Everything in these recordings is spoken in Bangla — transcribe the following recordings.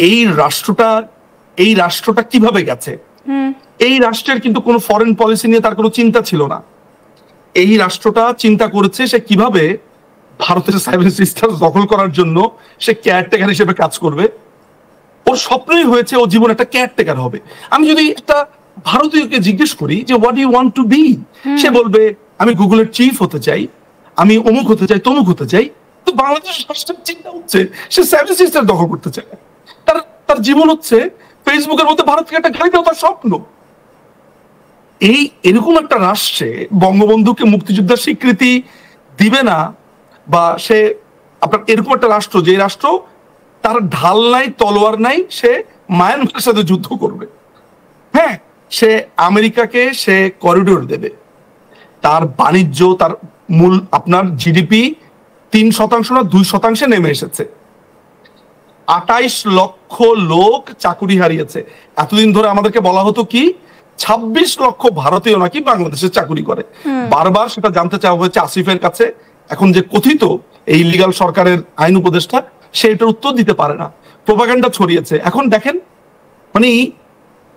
এই রাষ্ট্রটা এই রাষ্ট্রটা কিভাবে গেছে, এই রাষ্ট্রের কিন্তু কোনো ফরেন পলিসি নিয়ে তার কোনো চিন্তা ছিল না। এই রাষ্ট্রটা চিন্তা করেছে সে কিভাবে ভারতের সেভেন সিস্টার্স দখল করার জন্য সে কেয়ারটেকার হিসেবে কাজ করবে। ওর স্বপ্নই হয়েছে ও জীবন একটা কেয়ারটেকার হবে। আমি যদি একটা ভারতীয়কে জিজ্ঞেস করি যে what you want to be, সে বলবে আমি গুগলের চিফ হতে চাই, আমি অমুক হতে চাই, তমুক হতে চাই। তো বাংলাদেশের রাষ্ট্রের চিন্তা হচ্ছে সে সেভেন সিস্টার দখল করতে চায়। তার তার জীবন হচ্ছে ফেসবুকের মধ্যে ভারতকে একটা গাড়ি দেওয়া, তার স্বপ্ন। এরকম একটা রাষ্ট্রে বঙ্গবন্ধুকে মুক্তিযোদ্ধার স্বীকৃতি দিবে না, বা সে আপনার এরকম একটা রাষ্ট্র, যে রাষ্ট্র তার ঢাল নাই, তলোয়ার নাই, সে মায়ানমারের সাথে যুদ্ধ করবে। হ্যাঁ, সে আমেরিকাকে সে করিডোর দেবে, তার বাণিজ্য, তার মূল আপনার জিডিপি 3% না 2% নেমে এসেছে। 28 লক্ষ লোক চাকুরি হারিয়েছে। এতদিন ধরে আমাদেরকে বলা হতো কি 26 লক্ষ ভারতীয় নাকি বাংলাদেশে চাকুরি করে। বারবার সেটা জানতে চাওয়া হয়েছে আসিফের কাছে। এখন যে কথিত এই লিগাল সরকারের আইন উপদেষ্টা, সে এটার উত্তর দিতে পারে না, প্রোপাগান্ডা ছড়িয়েছে। এখন দেখেন, মানে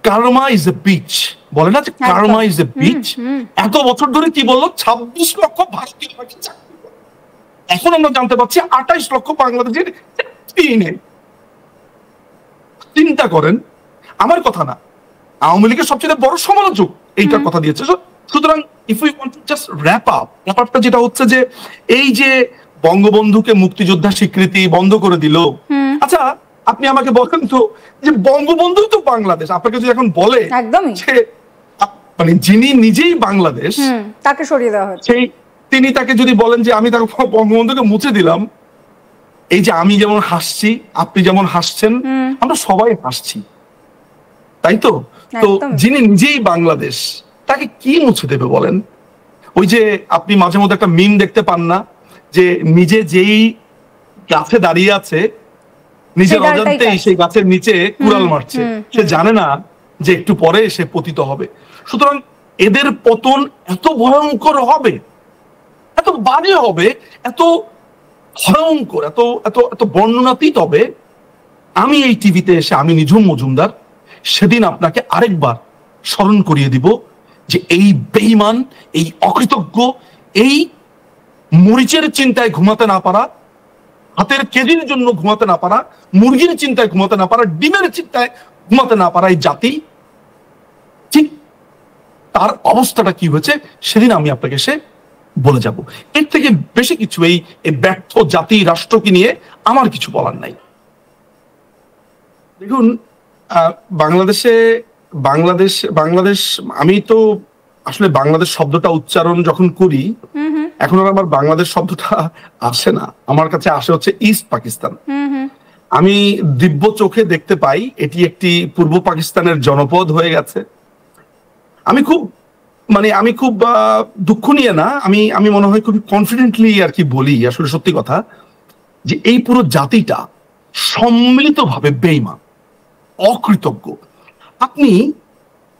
কার্মা ইজ এ বিচ, বলে না যে কার্মা ইজ এ বিচ। এত বছর ধরে কি বললো 26 লক্ষ ভারতীয় নাকি চাকরি করে, এখন আমরা জানতে পারছি 28 লক্ষ বাংলাদেশের চাকরি নেই। চিন্তা করেন, আমার কথা না, আওয়ামী লীগের সবচেয়ে বড় সমালোচক এইটার কথা দিয়েছে। সুতরাং if you want to just wrap আপটা যেটা হচ্ছে যে এই যে বঙ্গবন্ধুকে মুক্তিযোদ্ধা স্বীকৃতি বন্ধ করে দিল। আচ্ছা, আপনি আমাকে বলেন তো যে বঙ্গবন্ধু তো বাংলাদেশ, আপনাকে যদি এখন বলে যে মানে যিনি নিজেই বাংলাদেশ তাকে সরিয়ে দেওয়া হচ্ছে, তিনি তাকে যদি বলেন যে আমি তাকে বঙ্গবন্ধুকে মুছে দিলাম, এই যে আমি যেমন হাসছি, আপনি যেমন হাসছেন, আমরা সবাই হাসছি, তাই তো? তো যিনি নিজেই বাংলাদেশ, তাকে কি মুছে দেবে বলেন? ওই যে আপনি মাঝে মধ্যে একটা মিম দেখতে পান না, যে নিজে যেই গাছে দাঁড়িয়ে আছে, নিজের অজান্তেই সেই গাছের নিচে কুড়াল মারছে, সে জানে না যে একটু পরে সে পতিত হবে। সুতরাং এদের পতন এত ভয়ঙ্কর হবে, এত বাজে হবে, এত ভয়ঙ্কর, এত এত এত বর্ণনাতীত হবে। আমি এই টিভিতে এসে, আমি নিঝুম মজুমদার, সেদিন আপনাকে আরেকবার স্মরণ করিয়ে দিব যে এই বেঈমান, এই অকৃতজ্ঞ, এই মরিচের চিন্তায় ঘুমাতে না পারা, হাতের কেজির জন্য ঘুমাতে না পারা, মুরগির চিন্তায় ঘুমাতে না পারা, ডিমের চিন্তায় ঘুমাতে না পারা এই জাতি, ঠিক তার অবস্থাটা কি হয়েছে সেদিন আমি আপনাকে সে বলে যাব। এর থেকে বেশি কিছু এই ব্যর্থ জাতি রাষ্ট্রকে নিয়ে আমার কিছু বলার নাই। দেখুন, বাংলাদেশ আমি তো আসলে বাংলাদেশ শব্দটা উচ্চারণ যখন করি, এখন আর আমার বাংলাদেশ শব্দটা আসে না, আমার কাছে আসে হচ্ছে ইস্ট পাকিস্তান। আমি দিব্য চোখে দেখতে পাই এটি একটি পূর্ব পাকিস্তানের জনপদ হয়ে গেছে। আমি খুব দুঃখ নিয়ে না, আমি মনে হয় খুব কনফিডেন্টলি আর কি বলি, আসলে সত্যি কথা, যে এই পুরো জাতিটা সম্মিলিতভাবে বেঈমান, অকৃতজ্ঞ। আপনি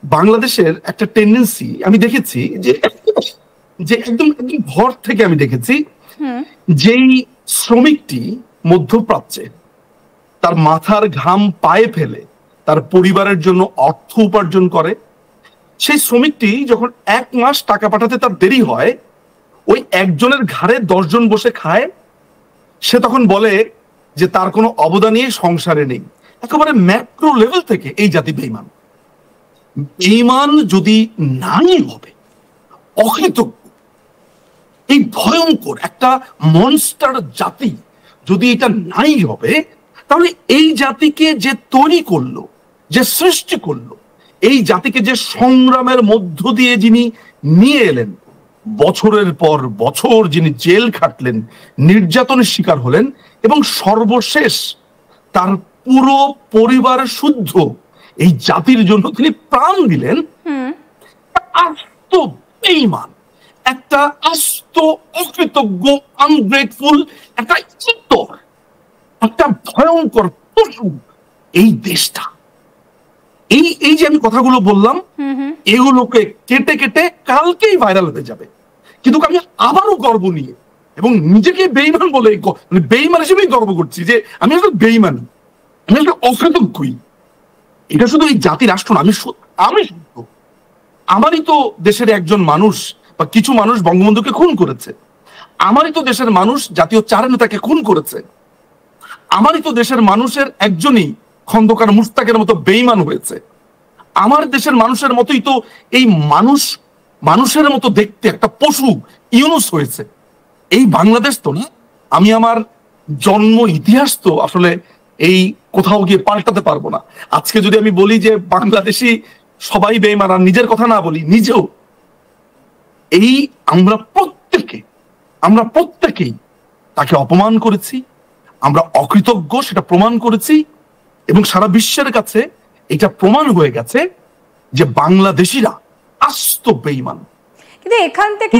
বাংলাদেশের একটা টেন্ডেন্সি আমি দেখেছি, যে একদম ভর থেকে আমি দেখেছি, যেই শ্রমিকটি মধ্যপ্রাচ্যে তার মাথার ঘাম পায়ে ফেলে তার পরিবারের জন্য অর্থ উপার্জন করে, সেই শ্রমিকটি যখন 1 মাস টাকা পাঠাতে তার দেরি হয়, ওই একজনের ঘাড়ে 10 জন বসে খায়, সে তখন বলে যে তার কোনো অবদানই সংসারে নেই। একেবারে ম্যাক্রো লেভেল থেকে এই জাতি বেঈমান। বেঈমান যদি নাই হবে, অকৃতজ্ঞ, এই ভয়ঙ্কর একটা মনস্টার জাতি যদি এটা নাই হবে, তাহলে এই জাতিকে যে তৈরি করলো, যে সৃষ্টি করলো, এই জাতিকে যে সংগ্রামের মধ্য দিয়ে যিনি নিয়ে এলেন, বছরের পর বছর যিনি জেল খাটলেন, নির্যাতনের শিকার হলেন, এবং সর্বশেষ তার পুরো পরিবার শুদ্ধ এই জাতির জন্য তিনি প্রাণ দিলেন, আস্ত বেঈমান, একটা আস্ত অকৃতজ্ঞ, আনগ্রেটফুল, একটা ইতর, একটা ভয়ঙ্কর পশু এই দেশটা। এই যে আমি কথাগুলো বললাম, এগুলোকে কেটে কেটে কালকেই ভাইরাল হয়ে যাবে। কিন্তু আমি আবারও গর্ব নিয়ে এবং নিজেকে বেঈমান বলে, বেঈমান হিসেবেই গর্ব করছি যে আমি আসলে বেঈমান। আমি একটা অকৃতজ্ঞই। এটা শুধু এই জাতি রাষ্ট্র না, আমি শুদ্ধ, আমারই তো দেশের একজন মানুষ বা কিছু মানুষ বঙ্গবন্ধুকে খুন করেছে, আমারই তো দেশের মানুষ জাতীয় চার নেতাকে খুন করেছে, আমারই তো দেশের মানুষের একজনই খন্দকার মুস্তাকের মতো বেঈমান হয়েছে, আমার দেশের মানুষের মতোই তো এই মানুষের মতো দেখতে একটা পশু ইউনুস হয়েছে। এই বাংলাদেশ তো না। আমি আমার জন্ম ইতিহাস তো আসলে এই কোথাও গিয়ে পাল্টাতে পারবো না। আজকে যদি আমি বলি যে বাংলাদেশি সবাই বেঈমান আর নিজের কথা না বলি, নিজেও এই আমরা প্রত্যেকেই তাকে অপমান করেছি, আমরা অকৃতজ্ঞ সেটা প্রমাণ করেছি, এবং সারা বিশ্বের কাছে এটা প্রমাণ হয়ে গেছে যে বাংলাদেশিরা আস্ত বেঈমান। কিন্তু এখান থেকে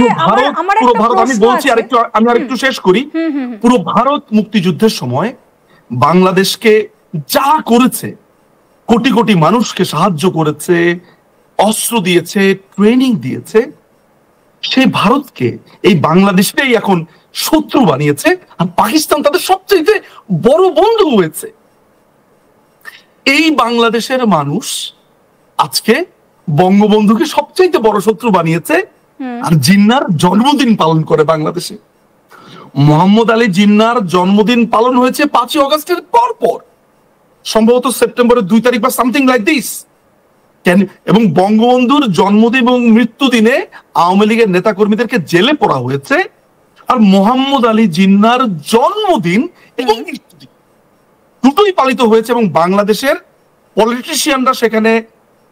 পুরো ভারত আমি বলছি, আমি আরেকটু শেষ করি। পুরো ভারত মুক্তিযুদ্ধের সময় বাংলাদেশকে যা করেছে, কোটি কোটি মানুষকে সাহায্য করেছে, অস্ত্র দিয়েছে, ট্রেনিং দিয়েছে, সেই ভারতকে এই বাংলাদেশটাই এখন শত্রু বানিয়েছে, আর পাকিস্তান তাদের সবচেয়ে বড় বন্ধু হয়েছে। এই বাংলাদেশের মানুষ আজকে বঙ্গবন্ধুকে সবচেয়ে বড় শত্রু বানিয়েছে, আর জিন্নার জন্মদিন পালন করে বাংলাদেশে। মোহাম্মদ আলী জিন্নার জন্মদিন পালন হয়েছে 5ই অগস্টের পর, সম্ভবত সেপ্টেম্বরের 2 তারিখ বা সামথিং লাইক দিস। এবং বঙ্গবন্ধুর জন্মদিন এবং মৃত্যু দিনে আওয়ামী লীগের নেতা কর্মীদেরকে জেলে পড়া হয়েছে, আর মোহাম্মদ আলী জিন্নার জন্মদিন এবং মৃত্যুদিন দুটোই পালিত হয়েছে, এবং বাংলাদেশের পলিটিশিয়ানরা সেখানে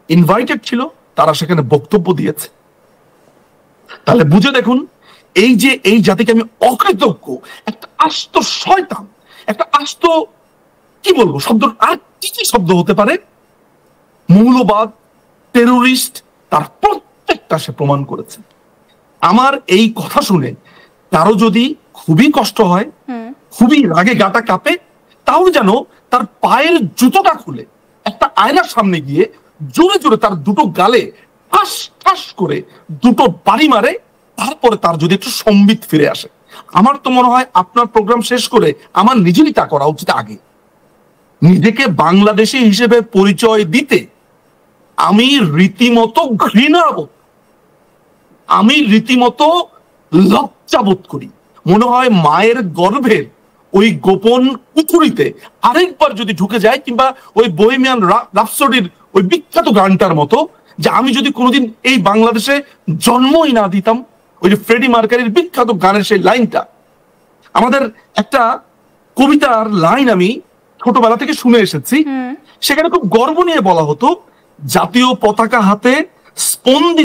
ইনভাইটেড ছিল, তারা সেখানে বক্তব্য দিয়েছে। তাহলে বুঝে দেখুন, এই যে এই জাতিকে আমি অকৃতজ্ঞ, একটা আস্ত শয়তান, একটা আস্ত, কি বলবো শব্দ, আর কি কি শব্দ হতে পারে, মৌলবাদ, টেরোরিস্ট, তার প্রত্যেকটা সে প্রমাণ করেছে। আমার এই কথা শুনে কারো যদি খুবই কষ্ট হয়, খুবই রাগে গাটা কাঁপে, তাহলে যেন তার পায়ের জুতোটা খুলে একটা আয়নার সামনে গিয়ে জোরে জোরে তার দুটো গালে ঠাস ঠাস করে দুটো বাড়ি মারে, তারপরে তার যদি একটু সম্বিত ফিরে আসে। আমার তো মনে হয় আপনার প্রোগ্রাম শেষ করে আমার নিজেরই তা করা উচিত। আগে নিজেকে বাংলাদেশি হিসেবে পরিচয় দিতে আমি রীতিমতো ঘৃণাবোধ, আমি রীতিমতো লজ্জাবোধ করি। মনে হয় মায়ের গর্ভের ওই গোপন কুঠুরিতে আরেকবার যদি ঢুকে যায়, কিংবা ওই বহেমিয়ান রাপসোডির ওই বিখ্যাত গানটার মতো, যে আমি যদি কোনোদিন এই বাংলাদেশে জন্মই না দিতাম, ওই যে ফ্রেডি মার্কারির বিখ্যাত গানের সেই লাইনটা, আমাদের একটা কবিতার লাইন আমি ছোটবেলা থেকে শুনে এসেছি, সেখানে খুব গর্ব নিয়ে বলা হতো, জাতীয় পতাকা হাতে স্পন্দিত